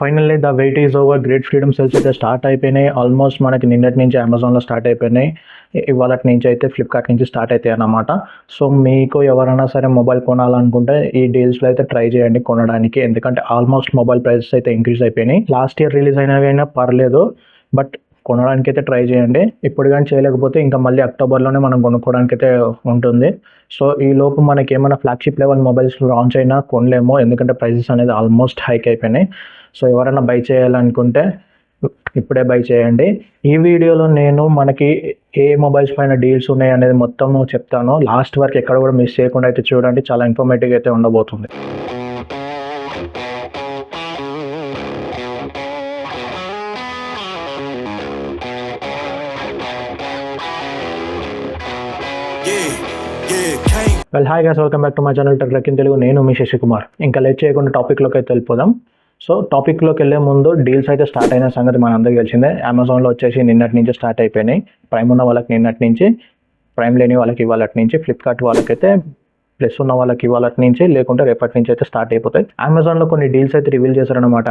Finally the wait is over. Great freedom sales అయితే start అయిపోయినాయి. Almost మనకి నిన్నటి నుంచి అమెజాన్లో స్టార్ట్ అయిపోయినాయి. ఇవాళ నుంచి అయితే ఫ్లిప్కార్ట్ నుంచి స్టార్ట్ అవుతాయి అన్నమాట. సో మీకు ఎవరైనా సరే మొబైల్ కొనాలనుకుంటే ఈ డీల్స్లో అయితే ట్రై చేయండి కొనడానికి. ఎందుకంటే ఆల్మోస్ట్ మొబైల్ ప్రైసెస్ అయితే ఇంక్రీజ్ అయిపోయినాయి. లాస్ట్ ఇయర్ రిలీజ్ అయినవైనా పర్లేదు, బట్ కొనడానికి అయితే ట్రై చేయండి. ఇప్పుడు కానీ చేయలేకపోతే ఇంకా మళ్ళీ అక్టోబర్లోనే మనం కొనుక్కోవడానికి అయితే ఉంటుంది. సో ఈ లోపు మనకి ఏమైనా ఫ్లాగ్షిప్ లెవెల్ మొబైల్స్ లాంచ్ అయినా కొనలేము, ఎందుకంటే ప్రైసెస్ అనేది ఆల్మోస్ట్ హైక్ అయిపోయినాయి. సో ఎవరైనా బై చేయాలనుకుంటే ఇప్పుడే బై చేయండి. ఈ వీడియోలో నేను మనకి ఏ మొబైల్స్ పైన డీల్స్ ఉన్నాయి అనేది మొత్తం చెప్తాను. లాస్ట్ వరకు ఎక్కడ కూడా మిస్ చేయకుండా అయితే చూడండి, చాలా ఇన్ఫర్మేటివ్ అయితే ఉండబోతుంది. Well hi guys, welcome back to my channel tech in Telugu. నేను మీ శశికుమార్. ఇంకా లేట్ చేయకుండా టాపిక్లోకి అయితే వెళ్ళిపోదాం. సో టాపిక్లోకి వెళ్ళే ముందు డీల్స్ అయితే స్టార్ట్ అయిన సంగతి మన అందరికీ తెలిసిందే. అమెజాన్లో వచ్చేసి నిన్నటి నుంచి స్టార్ట్ అయిపోయినాయి. ప్రైమ్ ఉన్న వాళ్ళకి నిన్నటి నుంచి, ప్రైమ్ లేని వాళ్ళకి ఇవాళ నుంచి, ఫ్లిప్కార్ట్ వాళ్ళకైతే ప్లస్ ఉన్న వాళ్ళకి ఇవాళ నుంచి, లేకుంటే రేపటి నుంచి అయితే స్టార్ట్ అయిపోతాయి. అమెజాన్లో కొన్ని డీల్స్ అయితే రివీల్ చేశారనమాట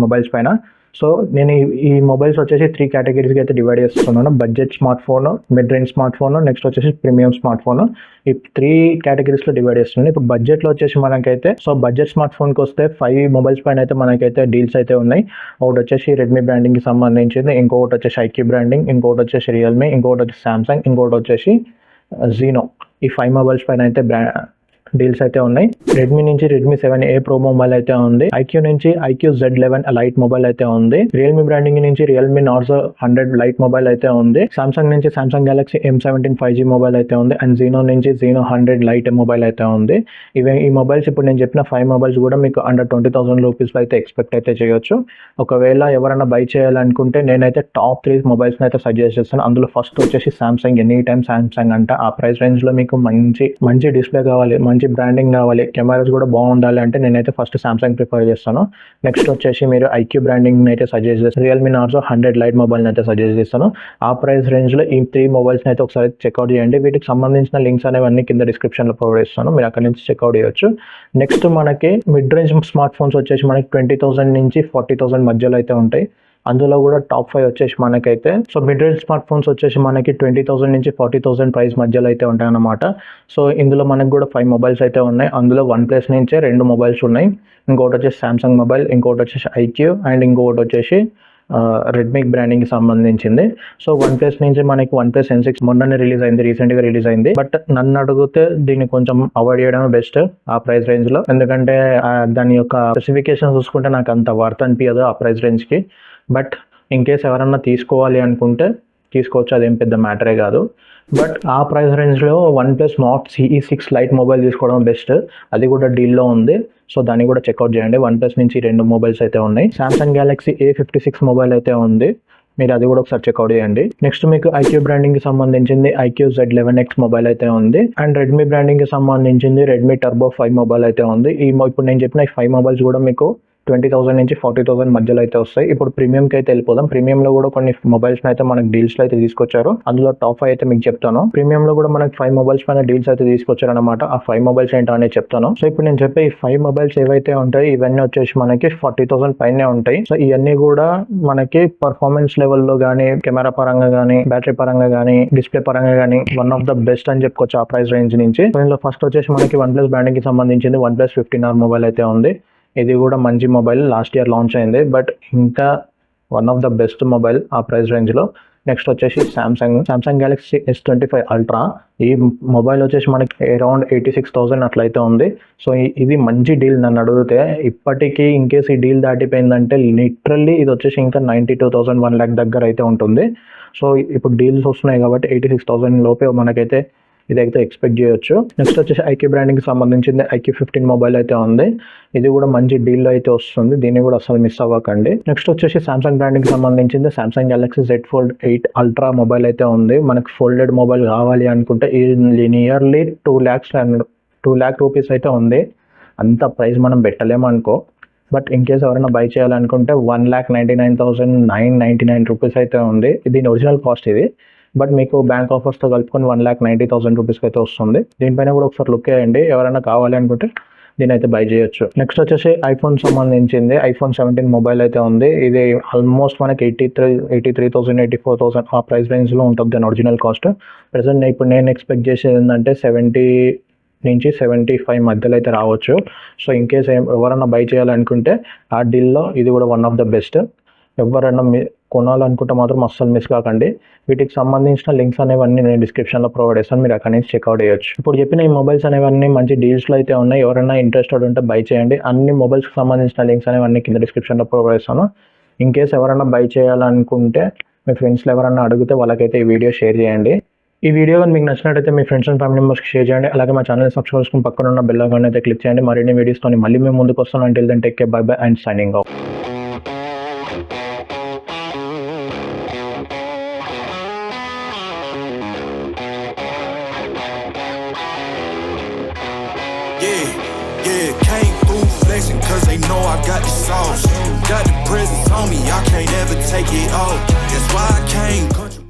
మొబైల్స్ పైన. సో నేను ఈ మొబైల్స్ వచ్చేసి 3 కేటగిరీస్కి అయితే డివైడ్ చేస్తున్నాను. Budget smart phone, mid range smart phone, next వచ్చేసి ప్రీమియం స్మార్ట్ ఫోన్. ఈ 3 కేటగిరీస్లో డివైడ్ చేస్తున్నాను. ఇప్పుడు బడ్జెట్లో వచ్చేసి మనకైతే, సో బడ్జెట్ స్మార్ట్ ఫోన్కి వస్తే 5 మొబైల్స్ పైన అయితే మనకైతే డీల్స్ అయితే ఉన్నాయి. ఒకటి వచ్చేసి రెడ్మీ బ్రాండింగ్కి సంబంధించింది, ఇంకొకటి వచ్చేసి ఐక్యూ బ్రాండింగ్, ఇంకొకటి వచ్చేసి రియల్మీ, ఇంకొకటి వచ్చేసి సామ్సంగ్, ఇంకొకటి వచ్చేసి జీనో. ఈ 5 మొబైల్స్ పైన అయితే డీల్స్ అయితే ఉన్నాయి. రెడ్మీ నుంచి రెడ్మీ 7A ప్రో మొబైల్ అయితే ఉంది. ఐక్యూ నుంచి ఐక్యూ Z11 లైట్ మొబైల్ అయితే ఉంది. రియల్మీ బ్రాండింగ్ నుంచి రియల్మీ నార్జో 100 లైట్ మొబైల్ అయితే ఉంది. సామ్సంగ్ నుంచి Samsung Galaxy M17 5G mobile అయితే ఉంది. అండ్ జీనో నుంచి జీనో 100 లైట్ మొబైల్ అయితే ఉంది. ఈ మొబైల్స్ ఇప్పుడు నేను చెప్పిన 5 మొబైల్స్ కూడా మీకు అండర్ 20,000 రూపీస్లో అయితే ఎక్స్పెక్ట్ అయితే చేయొచ్చు. ఒకవేళ ఎవరైనా బై చేయాలనుకుంటే నేనైతే టాప్ 3 మొబైల్స్ అయితే సజెస్ట్ చేస్తాను. అందులో ఫస్ట్ వచ్చేసి సామ్సంగ్. ఎనీ టైమ్ సామ్సంగ్ అంట. ఆ ప్రైస్ రేంజ్లో మీకు మంచి డిస్ప్లే కావాలి, మంచి బ్రాండింగ్ కావాలి, కెమెరాస్ కూడా బాగుండాలి అంటే నేనైతే ఫస్ట్ సామ్సంగ్ ప్రిఫర్ చేస్తాను. నెక్స్ట్ వచ్చేసి మీరు ఐక్యూ బ్రాండింగ్ అయితే సజెస్ట్ చేస్తాను. రియల్మీ నార్జో 100 లైట్ మొబైల్ అయితే సజెస్ట్ చేస్తాను. ఆ ప్రైస్ రేంజ్లో ఈ 3 మొబైల్స్ అయితే ఒకసారి చెక్అవుట్ చేయండి. వీటికి సంబంధించిన లింక్స్ అనేవన్నీ కింద డిస్క్రిప్షన్లో ప్రొవైడ్ చేస్తాను, మీరు అక్కడ నుంచి చెక్అవుట్ చేయొచ్చు. నెక్స్ట్ మనకి మిడ్ రేంజ్ స్మార్ట్ ఫోన్స్ వచ్చేసి మనకి 20,000 నుంచి 40,000 మధ్యలో అయితే ఉంటాయి. అందులో కూడా టాప్ 5 వచ్చేసి మనకైతే, so mid range smart phones వచ్చేసి మనకి 20,000 నుంచి 40,000 ప్రైస్ మధ్యలో అయితే ఉంటాయి అన్నమాట. సో ఇందులో మనకు కూడా 5 మొబైల్స్ అయితే ఉన్నాయి. అందులో OnePlus నుంచే 2 మొబైల్స్ ఉన్నాయి. ఇంకొకటి వచ్చేసి సామ్సంగ్ మొబైల్, ఇంకొకటి వచ్చేసి ఐక్యూ, అండ్ ఇంకొకటి వచ్చేసి రెడ్మీ బ్రాండింగ్కి సంబంధించింది. సో OnePlus నుంచి మనకి OnePlus N6 మొన్ననే రిలీజ్ అయింది, రీసెంట్గా రిలీజ్ అయింది. బట్ నన్ను అడిగితే దీన్ని కొంచెం అవాయిడ్ చేయడమే బెస్ట్ ఆ ప్రైస్ రేంజ్లో. ఎందుకంటే దాని యొక్క స్పెసిఫికేషన్ చూసుకుంటే నాకు అంత వర్త్ అనిపించదు ఆ ప్రైస్ రేంజ్కి. బట్ ఇన్ కేస్ ఎవరన్నా తీసుకోవాలి అనుకుంటే తీసుకోవచ్చు, అదేం పెద్ద మ్యాటరే కాదు. బట్ ఆ ప్రైస్ రేంజ్లో OnePlus Nord CE6 light mobile తీసుకోవడం బెస్ట్. అది కూడా డీల్లో ఉంది, సో దాన్ని కూడా చెక్అవుట్ చేయండి. OnePlus నుంచి 2 మొబైల్స్ అయితే ఉన్నాయి. సామ్సంగ్ గెలాక్సీ A56 మొబైల్ అయితే ఉంది, మీరు అది కూడా ఒకసారి చెక్అవుట్ చేయండి. నెక్స్ట్ మీకు ఐక్యూ బ్రాండింగ్కి సంబంధించింది ఐక్యూ Z11X మొబైల్ అయితే ఉంది. అండ్ రెడ్మీ బ్రాండింగ్కి సంబంధించింది రెడ్మీ టర్బో 5 మొబైల్ అయితే ఉంది. ఇప్పుడు నేను చెప్పిన ఈ 5 మొబైల్స్ కూడా మీకు 20,000 నుంచి 40,000 మధ్యలో అయితే వస్తాయి. ఇప్పుడు ప్రీమియంకి అయితే వెళ్ళిపోదాం. ప్రీమియంలో కూడా కొన్ని మొబైల్స్ అయితే మనకి డీల్స్లో అయితే తీసుకొచ్చారు. అందులో టాప్ 5 అయితే మీకు చెప్తాను. ప్రీమియంలో కూడా మనకి 5 మొబైల్స్ పైన డీల్స్ అయితే తీసుకొచ్చారు అనమాట. ఆ 5 మొబైల్స్ ఏంటో అనేది చెప్తాను. సో ఇప్పుడు నేను చెప్పే ఈ 5 మొబైల్స్ ఏవైతే ఉంటాయి ఇవన్నీ వచ్చేసి మనకి 40,000 పైనే ఉంటాయి. సో ఇవన్నీ కూడా మనకి పర్ఫార్మెన్స్ లెవెల్లో కానీ, కెమెరా పరంగా కానీ, బ్యాటరీ పరంగా కానీ, డిస్ప్లే పరంగా కానీ వన్ ఆఫ్ ద బెస్ట్ అని చెప్పుకోవచ్చు ఆ ప్రైస్ రేంజ్ నుంచి. సో ఇందులో ఫస్ట్ వచ్చేసి మనకి OnePlus బ్రాండింగ్కి సంబంధించింది OnePlus 15R మొబైల్ అయితే ఉంది. ఇది కూడా మంచి మొబైల్, లాస్ట్ ఇయర్ లాంచ్ అయింది, బట్ ఇంకా one of the best mobile ఆ ప్రైస్ రేంజ్లో. నెక్స్ట్ వచ్చేసి సామ్సంగ్ గెలాక్సీ S25 అల్ట్రా. ఈ మొబైల్ వచ్చేసి మనకి అరౌండ్ 86,000 అట్లయితే ఉంది. సో ఇది మంచి డీల్ నన్ను అడిగితే. ఇప్పటికీ ఇన్ కేస్ ఈ డీల్ దాటిపోయిందంటే లిటరల్లీ ఇది వచ్చేసి ఇంకా 92,000 1 lakh దగ్గర అయితే ఉంటుంది. సో ఇప్పుడు డీల్స్ వస్తున్నాయి కాబట్టి 86,000 లోపే మనకైతే ఇదైతే ఎక్స్పెక్ట్ చేయొచ్చు. నెక్స్ట్ వచ్చేసి ఐక్యూ బ్రాండింగ్కి సంబంధించింది ఐక్యూ 15 మొబైల్ అయితే ఉంది. ఇది కూడా మంచి డీల్లో అయితే వస్తుంది, దీన్ని కూడా అసలు మిస్ అవ్వకండి. నెక్స్ట్ వచ్చేసి సామ్సంగ్ బ్రాండింగ్కి సంబంధించింది Samsung Galaxy Z Fold 8 ultra mobile అయితే ఉంది. మనకి ఫోల్డెడ్ మొబైల్ కావాలి అనుకుంటే ఇది నియర్లీ 2 lakh రూపీస్ అయితే ఉంది. అంత ప్రైస్ మనం పెట్టలేము అనుకో. బట్ ఇన్ కేస్ ఎవరైనా బై చేయాలనుకుంటే 1,99,999 రూపీస్ అయితే ఉంది. దీని ఒరిజినల్ కాస్ట్ ఇది. బట్ మీకు బ్యాంక్ ఆఫర్స్తో కలుపుకొని 1,90,000 రూపీస్కి అయితే వస్తుంది. దీనిపైన కూడా ఒకసారి లుక్ వేయండి. ఎవరైనా కావాలి అనుకుంటే దీని అయితే బై చేయొచ్చు. నెక్స్ట్ వచ్చేసి ఐఫోన్ సంబంధించింది ఐఫోన్ 17 మొబైల్ అయితే ఉంది. ఇది ఆల్మోస్ట్ మనకి 83,000 84,000 ఆ ప్రైస్ రేంజ్లో ఉంటుంది దాని ఒరిజినల్ కాస్ట్. ప్రెసెంట్ ఇప్పుడు నేను ఎక్స్పెక్ట్ చేసేది ఏంటంటే 70 నుంచి 75 మధ్యలో అయితే రావచ్చు. సో ఇన్ కేస్ ఎవరైనా బై చేయాలనుకుంటే ఆ డీల్లో ఇది కూడా వన్ ఆఫ్ ద బెస్ట్. ఎవరైనా కొనాలనుకుంటే మాత్రం అస్సలు మిస్ కాకండి. వీటికి సంబంధించిన లింక్స్ అనేవన్నీ నేను డిస్క్రిప్షన్లో ప్రొవైడ్ చేస్తాను, మీరు అక్కడి నుంచి చెక్అవుట్ చేయొచ్చు. ఇప్పుడు చెప్పిన ఈ మొబైల్స్ అనేవన్నీ మంచి డీల్స్లో అయితే ఉన్నాయి. ఎవరైనా ఇంట్రెస్టెడ్ ఉంటే బై చేయండి. అన్ని మొబైల్స్కి సంబంధించిన లింక్స్ అనేవన్నీ కింద డిస్క్రిప్షన్లో ప్రొవైడ్ చేస్తాను. ఇన్ కేస్ ఎవరైనా బై చేయాలనుకుంటే మీ ఫ్రెండ్స్లో ఎవరైనా అడిగితే వాళ్ళకైతే ఈ వీడియో షేర్ చేయండి. ఈ వీడియో కానీ మీకు నచ్చినట్టయితే మీ ఫ్రెండ్స్ అండ్ ఫ్యామిలీ మెంబర్స్కి షేర్ చేయండి. అలాగే మా ఛానల్ సబ్స్క్రైబ్ చేసుకుని పక్కన ఉన్న బెల్ ఐకాన్ అయితే క్లిక్ చేయండి. మరిన్ని వీడియోస్తో మళ్ళీ మేము ముందుకు వస్తాను. Until then take care, bye bye and signing off. Yeah, came through flexing cause they know I got the sauce. Got the presents on me, I can't ever take it off.